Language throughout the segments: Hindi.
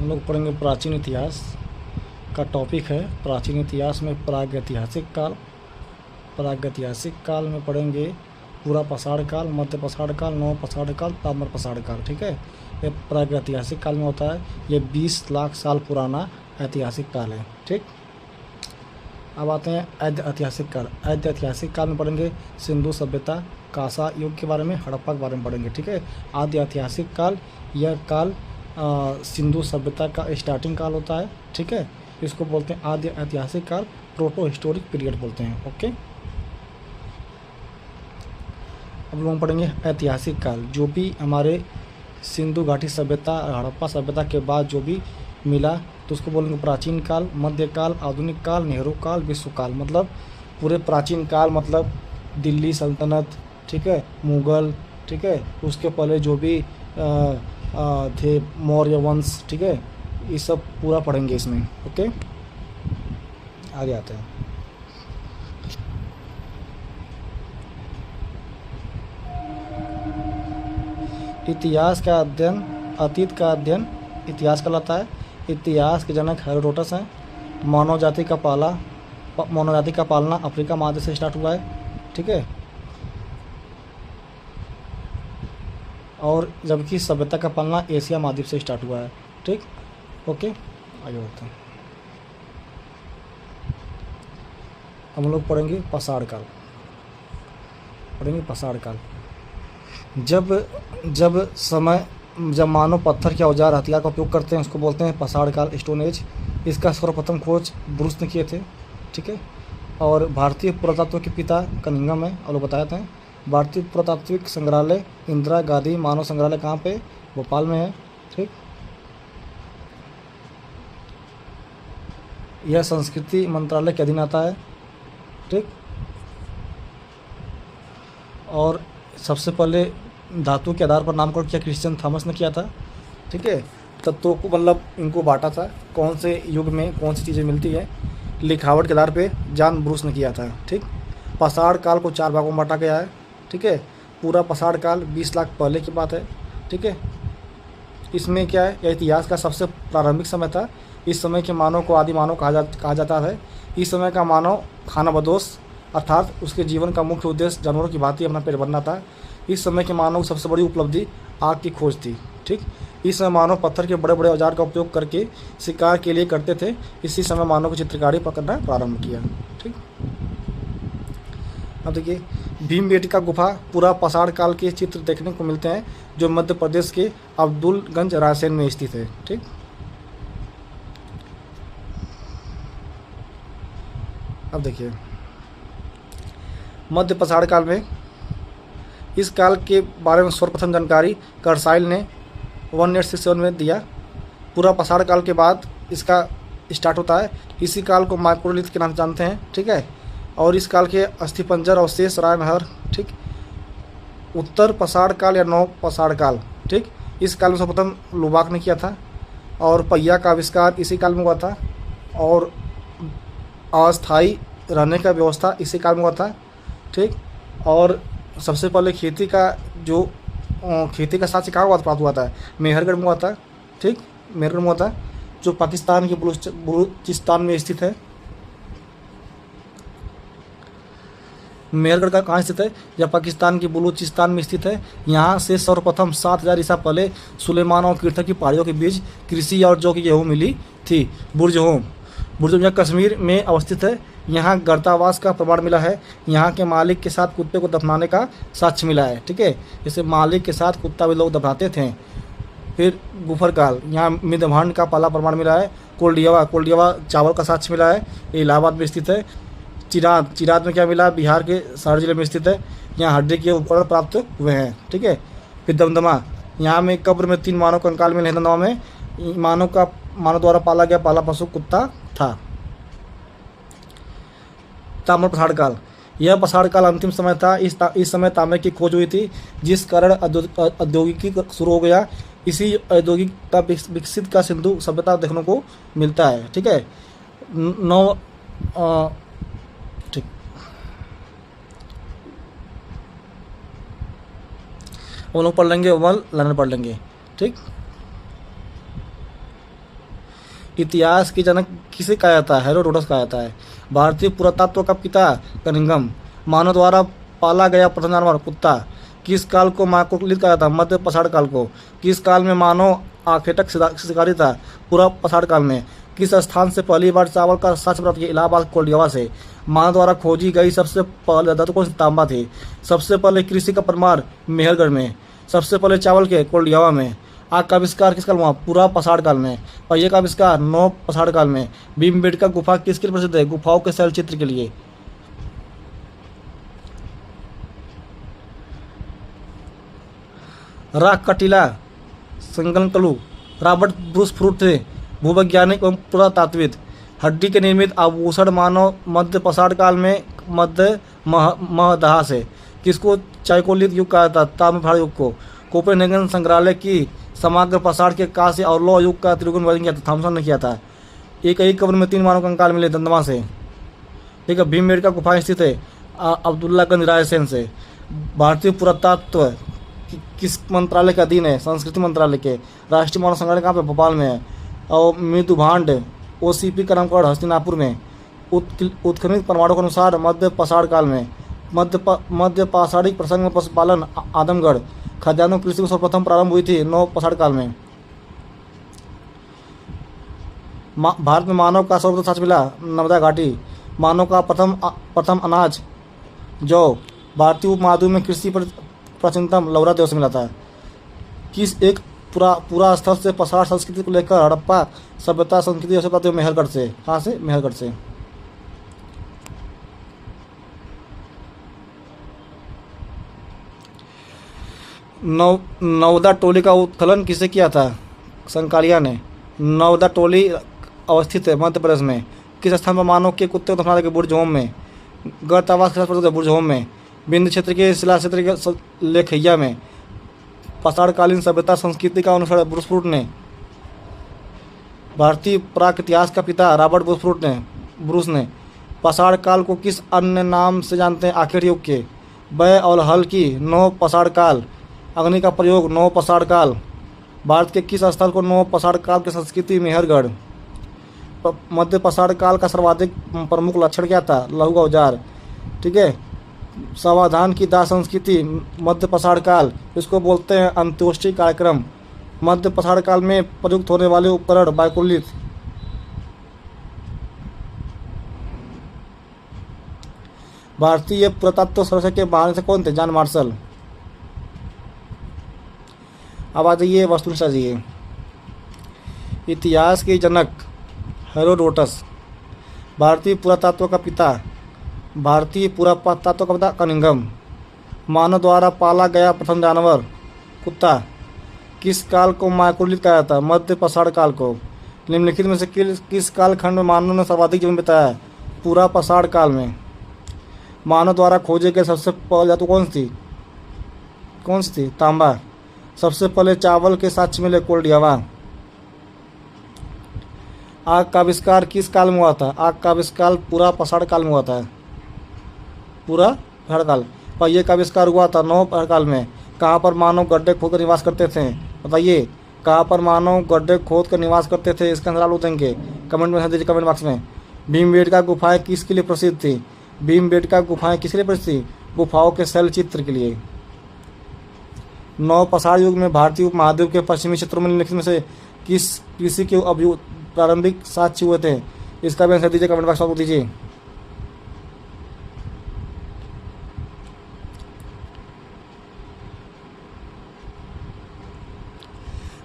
हम लोग पढ़ेंगे प्राचीन इतिहास का टॉपिक है। प्राचीन इतिहास में प्रागैतिहासिक काल में पढ़ेंगे पूरा पाषाण काल, मध्य पाषाण काल, नव पाषाण काल, ताम्र पाषाण काल। ठीक है, ये प्रागैतिहासिक काल में होता है। ये 20 लाख साल पुराना ऐतिहासिक काल है। ठीक, अब आते हैं ऐतिहासिक ऐतिहासिक काल। ऐतिहासिक काल में पढ़ेंगे सिंधु सभ्यता, कांसा युग के बारे में, हड़प्पा के बारे में पढ़ेंगे। ठीक है, आदि ऐतिहासिक काल, यह काल सिंधु सभ्यता का स्टार्टिंग काल होता है। ठीक है, इसको बोलते हैं आदि ऐतिहासिक काल, प्रोटो हिस्टोरिक पीरियड बोलते हैं। ओके, अब लोग पढ़ेंगे ऐतिहासिक काल। जो भी हमारे सिंधु घाटी सभ्यता, हड़प्पा सभ्यता के बाद जो भी मिला तो उसको बोलेंगे प्राचीन काल, मध्यकाल, आधुनिक काल, नेहरू काल, विश्व काल। मतलब पूरे प्राचीन काल मतलब दिल्ली सल्तनत, ठीक है, मुग़ल, ठीक है, उसके पहले जो भी थे मौर्य वंश, ठीक है, ये सब पूरा पढ़ेंगे इसमें। ओके, आगे आते हैं। इतिहास का अध्ययन, अतीत का अध्ययन इतिहास कहलाता है। इतिहास के जनक हेरोडोटस हैं। मानव जाति का पालना अफ्रीका महाद्वीप से स्टार्ट हुआ है। ठीक है, और जबकि सभ्यता का पालना एशिया महाद्वीप से स्टार्ट हुआ है। ठीक, ओके, आगे बढ़ते हैं। हम लोग पढ़ेंगे पाषाण काल। जब मानव पत्थर के औजार हथियार का उपयोग करते हैं उसको बोलते हैं पाषाण काल, स्टोन एज। इसका सर्वप्रथम खोज ब्रूस ने किए थे। ठीक है, और भारतीय पुरातत्व के पिता कनिंघम है, और लोग बताए थे। भारतीय पुरातात्विक संग्रहालय इंदिरा गांधी मानव संग्रहालय कहाँ पे? भोपाल में है। ठीक, यह संस्कृति मंत्रालय के अधीन आता है। ठीक, और सबसे पहले धातु के आधार पर नामकरण किया क्रिश्चियन थॉमस ने किया था। ठीक है, तत्वों को मतलब इनको बांटा था, कौन से युग में कौन सी चीज़ें मिलती है, लिखावट के आधार पे जॉन ब्रूस ने किया था। ठीक, पाषाण काल को 4 भागों में बांटा गया है। ठीक है, पूरा पाषाण काल 20 लाख पहले की बात है। ठीक है, इसमें क्या है, यह इतिहास का सबसे प्रारंभिक समय था। इस समय के मानव को आदि मानव कहा जाता है। इस समय का मानव खानाबदोश अर्थात उसके जीवन का मुख्य उद्देश्य जानवरों की भांति अपना पेट भरना था। इस समय के मानव की सबसे बड़ी उपलब्धि आग की खोज थी। ठीक, इस समय मानव पत्थर के बड़े बड़े औजार का उपयोग करके शिकार के लिए करते थे। इसी समय मानव को चित्रकारी पकड़ना प्रारंभ किया। ठीक, अब देखिए भीमबेटका गुफा, पूरा पाषाण काल के चित्र देखने को मिलते हैं जो मध्य प्रदेश के अब्दुलगंज रायसेन में स्थित है। ठीक, अब देखिए मध्य पाषाण काल में, इस काल के बारे में सर्वप्रथम जानकारी कर्साइल ने 1867 में दिया। पूरा पाषाण काल के बाद इसका स्टार्ट होता है। इसी काल को माइक्रोलिथ के नाम से जानते हैं। ठीक है, और इस काल के अस्थिपंजर अवशेष रायनहर। ठीक, उत्तर पाषाण काल या नव पाषाण काल। ठीक, इस काल में सर्वप्रथम लुबाक ने किया था, और पहिया का आविष्कार इसी काल में हुआ था, और अस्थायी रहने का व्यवस्था इसी काल में हुआ था। ठीक, और सबसे पहले खेती का साक्ष्य कहाँ प्राप्त हुआ था? मेहरगढ़ में हुआ था। ठीक, मेहरगढ़ में हुआ था, जो पाकिस्तान के बलूचिस्तान में स्थित है। मेहरगढ़ का कहाँ स्थित है? यह पाकिस्तान के बलूचिस्तान में स्थित है। यहाँ से सर्वप्रथम 7000 ईसा पहले सुलेमान और कीर्थक की पहाड़ियों के बीच कृषि और जौ की गेहूँ मिली थी। बुर्जहोम यह कश्मीर में अवस्थित है। यहाँ गर्तावास का प्रमाण मिला है। यहाँ के मालिक के साथ कुत्ते को दफनाने का साक्ष्य मिला है। ठीक है, जैसे मालिक के साथ कुत्ता भी लोग दफनाते थे। फिर गुफर काल, यहाँ मिधभांड का पहला प्रमाण मिला है। कोल्डियावा चावल का साक्ष्य मिला है, ये इलाहाबाद में स्थित है। चिराद में क्या मिला? बिहार के सागर जिले में स्थित है। यहाँ हड्डी के उपकरण प्राप्त हुए हैं। ठीक है, फिर दमदमा, यहाँ में कब्र में 3 मानव कंकाल मिले हैं। दमदमा में मानव द्वारा पाला गया पहला पशु कुत्ता था। ताम्र पाषाण काल, यह पाषाण काल अंतिम समय था। इस समय तांबे की खोज हुई थी, जिस कारण औद्योगिकी शुरू हो गया। इसी औद्योगिकता विकसित का सिंधु सभ्यता देखने को मिलता है। ठीक है, ठीक, वो लोग पढ़ लेंगे, वल लाइन पढ़ लेंगे। ठीक, इतिहास के जनक किसे कहा जाता है? हेरोडोटस कहा जाता है। भारतीय पुरातत्व का पिता कनिंघम। मानव द्वारा पाला गया प्रथम जानवर कुत्ता। किस काल को माइक्रोलिथ कहा जाता है? मध्य पसाड़ काल को। किस काल में मानव आखेटक शिकारी था? पूरा पसाड़ काल में। किस स्थान से पहली बार चावल का साक्ष्य प्राप्त किया? इलाहाबाद कोल्डियावा से। मानव द्वारा खोजी गई सबसे पहले धातु कौन सी? तांबा थी। सबसे पहले कृषि का प्रमाण मेहरगढ़ में। सबसे पहले चावल के कोल्डियावा में। आग का आविष्कार किस काल में हुआ? पूरा पसाड़ काल में। पहिए का आविष्कार नौ पसाड़ काल में। भीमबेटका गुफा किसके लिए प्रसिद्ध है? गुफाओं के शैल चित्र के लिए। राक का टीला संगनकलू। रॉबर्ट ब्रूस फ्रूट थे भूवैज्ञानिक एवं पुरातात्विद। हड्डी के निर्मित आभूषण मानव मध्य पसाड़ काल में मध्य महदहा से। किसको चाइकोलिथ युग कहा था? ताम्रपहाड़ युग को। कोपेनहेगन संग्रहालय की समग्र पसाड़ के कांस्य और लौह युग का त्रिकोण वर्णन किया था? थॉमसन ने किया था। एक ही कब्र में 3 मानव कंकाल मिले दंदमा से। ठीक है। भीमबेटका गुफा स्थित है अब्दुल्लागंज रायसेन से। भारतीय पुरातत्व किस मंत्रालय के अधीन है? संस्कृति मंत्रालय के। राष्ट्रीय मानव संग्रहालय कहाँ पे? भोपाल में है। और मृदुभांड ओसीपी का नामकरण हस्तिनापुर में। उत्खनित प्रमाणों के अनुसार मध्य पसाड़ काल में। मध्य पाषाणिक प्रसंग में पशुपालन आदमगढ़। खाद्यान्नों कृषि को सर्वप्रथम प्रारंभ हुई थी नौ पसाड़ काल में। भारत में मानव का सर्वप्रथम साक्ष्य मिला नर्मदा घाटी। मानव का प्रथम अनाज जौ भारतीय उपमहाद्वीप में कृषि पर प्राचीनतम लौरा देव से मिला था। किस एक पूरा स्थल से पसाड़ संस्कृति को लेकर हड़प्पा सभ्यता संस्कृति से प्राप्त हुई? मेहरगढ़ से। कहाँ से? मेहरगढ़ से। नवदा टोली का उत्खनन किसे किया था? संकारिया ने। नवदा टोली अवस्थित है मध्य प्रदेश में। किस स्थान पर मानव के कुत्ते को दफनाया गया? बुर्ज होम में। गर्तावास के साथ बुर्ज होम में। बिंद क्षेत्र के शिला क्षेत्र के लेखैया में। पसाड़कालीन सभ्यता संस्कृति का अनुसार ब्रूस फ्रूट ने। भारतीय प्राक इतिहास का पिता रॉबर्ट ब्रूस ने। पसाड़ काल को किस अन्य नाम से जानते हैं? आखेट युग के। बैल और हल की नौ पसाड़ काल। अग्नि का प्रयोग नौ पसाड़ काल। भारत के किस स्थल को नौ पसाड़ काल की संस्कृति? मेहरगढ़। मध्य पसाड़ काल का सर्वाधिक प्रमुख लक्षण क्या था? लघु औजार। ठीक है। समाधान की दाह संस्कृति मध्य पसाड़ काल, इसको बोलते हैं अंत्योष्टि कार्यक्रम। मध्य पसाड़ काल में प्रयुक्त होने वाले उपकरण बाइकोलिथ। भारतीय पुरातत्व सर्वेक्षण के महानिदेशक से कौन थे? John Marshall. अब आ जाइए वस्तुनिष्ठ जी। इतिहास के जनक हेरोडोटस। भारतीय पुरातत्व का पिता। भारतीय पुरातत्व का पिता कनिंघम। मानव द्वारा पाला गया प्रथम जानवर कुत्ता। किस काल को माइक्रोलिथ कहा जाता है? मध्य पसाड़ काल को। निम्नलिखित में से किस कालखंड में मानव ने सर्वाधिक जीवन बिताया? पूरा पसाड़ काल में। मानव द्वारा खोजे गए सबसे पहले धातु कौन सी थी? तांबा। सबसे पहले चावल के साक्ष्य मिले कोल्डियावा। आग का आविष्कार किस काल में हुआ था? आग का आविष्कार पूरा पसाड़ काल में हुआ था। पूरा पसाड़ काल। पहिए का आविष्कार हुआ था नौ पसाड़ काल में। कहाँ पर मानव गड्ढे खोद कर निवास करते थे? बताइए, कहाँ पर मानव गड्ढे खोद कर निवास करते थे? इसका आंसर आप लोग देंगे कमेंट में दीजिए, कमेंट बॉक्स में। भीमबेटका गुफाएं किसके लिए प्रसिद्ध थी? भीमबेटका गुफाएं किसके लिए प्रसिद्ध थी? गुफाओं के शैल चित्र के लिए। नौ पसाड़ युग में भारतीय उपमहाद्वीप के पश्चिमी क्षेत्रों में निम्नलिखित में से किस कृषि के प्रारंभिक साक्ष्य हुए थे? इसका भी आंसर दीजिए, कमेंट बॉक्स में दीजिए।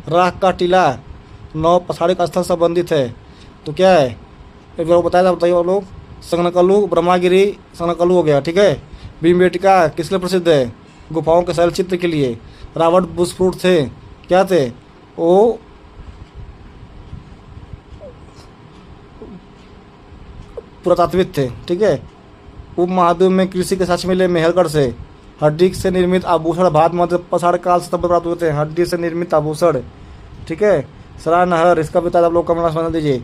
राख का टीला नौ पसाड़िक स्थल संबंधित है, तो क्या है? एक बार बताया था, बताइए आप लोग। संगनकलू, ब्रह्मागिरी संगनकलू हो गया। ठीक है। भीमबेटका किस लिए प्रसिद्ध है? गुफाओं के शैल चित्र के लिए। रॉबर्ट ब्रूस फ्रूट थे, क्या थे वो? पुरातात्विद थे। ठीक है। उपमहाद्वीप में कृषि के साक्ष्य मिले मेहरगढ़ से। हड्डी से निर्मित आभूषण भारत मध्य पसाड़ काल से तब प्राप्त हुए थे। हड्डी से निर्मित आभूषण। ठीक है। सरा नहर, इसका भी आप लोग कमेंट बता दीजिए।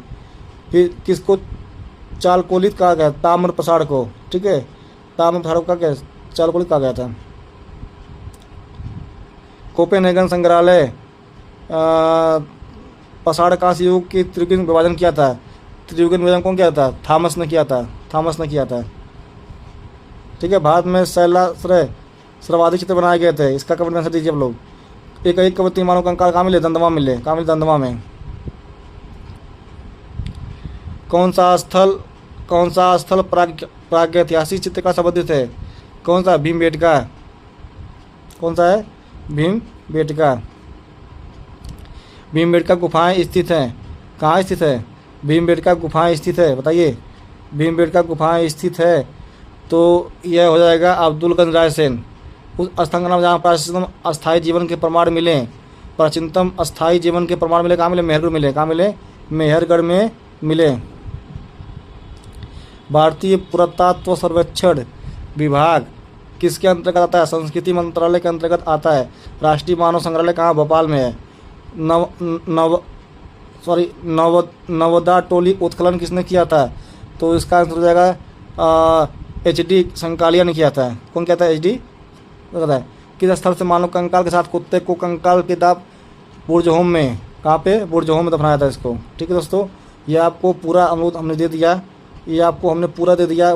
फिर किसको चालकोलिथ कहा गया? ताम्र पसाड़ को। ठीक है। ताम्र पसाड़ का क्या चालकोलिथ कहा गया था। कोपेनहेगन संग्रहालय पाषाण कांस्य युग की त्रियुगीन विभाजन किया था? त्रियुगीन विभाजन कौन किया था? थॉमस ने किया था, थॉमस ने किया था। ठीक है। भारत में शैलाश्रय सर्वाधिक चित्र बनाए गए थे, इसका कमेंट आंसर दीजिए आप लोग। एक कवि 3 मानव कंकाल कहाँ मिले? दंदवा मिले। कहाँ मिले? दंदवा में। कौन सा स्थल प्रागैतिहासिक चित्र का संबंधित है? कौन सा? भीमबेटका। कौन सा है? भीमबेटका। भीमबेटका गुफाएं स्थित हैं। कहाँ स्थित है? भीमबेटका गुफाएं स्थित है, बताइए। भीमबेटका गुफाएं स्थित है तो यह हो जाएगा अब्दुलगंज रायसेन। उस स्थान का नाम जहाँ प्राचीनतम अस्थायी जीवन के प्रमाण मिले, प्राचीनतम अस्थायी जीवन के प्रमाण मिले, कहाँ मिले? मेहरगढ़ मिले। कहाँ मिले? मेहरगढ़ में मिले। भारतीय पुरातत्व सर्वेक्षण विभाग किसके अंतर्गत आता है? संस्कृति मंत्रालय के अंतर्गत आता है। राष्ट्रीय मानव संग्रहालय कहाँ? भोपाल में है। नवदा टोली उत्खनन किसने किया था? तो इसका आंसर हो जाएगा HD संकालिया ने किया था। कौन कहता है? HD कहता है। किस स्थल से मानव कंकाल के साथ कुत्ते को कंकाल के दाब बुर्जहोम में, कहाँ पे? बुर्जहोम में दफनाया था इसको। ठीक है दोस्तों, ये आपको पूरा अनुरोध हमने दे दिया, ये आपको हमने पूरा दे दिया,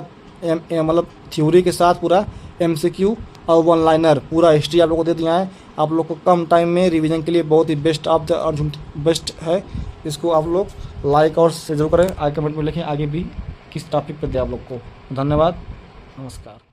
मतलब थ्योरी के साथ पूरा MCQ और 1 लाइनर पूरा हिस्ट्री आप लोगों को दे दिया है। आप लोग को कम टाइम में रिवीजन के लिए बहुत ही बेस्ट ऑफ द बेस्ट है। इसको आप लोग लाइक और शेयर जरूर करें। आगे कमेंट में लिखें आगे भी किस टॉपिक पर दे आप लोग को। धन्यवाद, नमस्कार।